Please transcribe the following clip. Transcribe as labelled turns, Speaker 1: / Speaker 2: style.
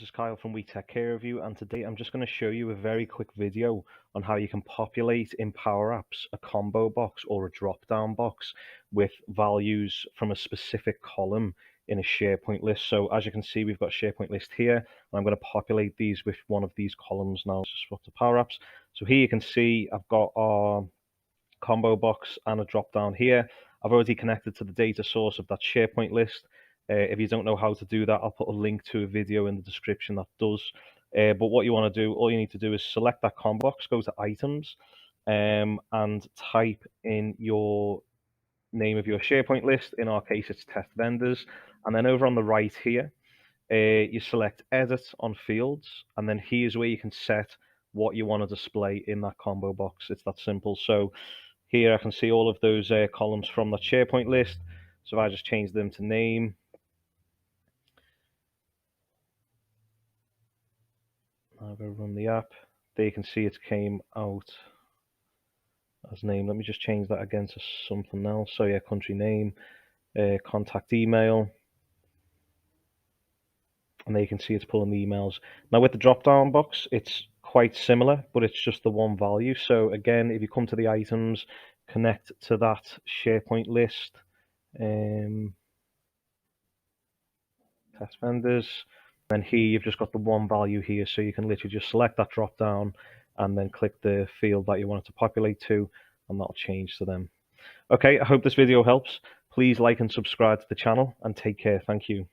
Speaker 1: this is Kyle from WeTechCareOfYou, and today I'm just going to show you a very quick video on how you can populate in PowerApps a combo box or a drop-down box with values from a specific column in a SharePoint list. So as you can see, we've got a SharePoint list here, and I'm going to populate these with one of these columns now. Just swap to PowerApps. So here you can see I've got our combo box and a drop-down here. I've already connected to the data source of that SharePoint list. If you don't know how to do that, I'll put a link to a video in the description that does. But what you want to do, all you need to do is select that combo box, go to items, and type in your name of your SharePoint list. In our case, it's test vendors. And then over on the right here, you select edit on fields. And then here's where you can set what you want to display in that combo box. It's that simple. So here I can see all of those columns from that SharePoint list. So if I just change them to name, I'll go run the app. There you can see it came out as name. Let me just change that again to something else. So yeah, country name, contact email. And there you can see it's pulling the emails. Now with the drop-down box, it's quite similar, but it's just the one value. So again, if you come to the items, connect to that SharePoint list, test vendors. Then here you've just got the one value here, so you can literally just select that drop down and then click the field that you want it to populate to, and that'll change to them. Okay, I hope this video helps. Please like and subscribe to the channel, and take care. Thank you.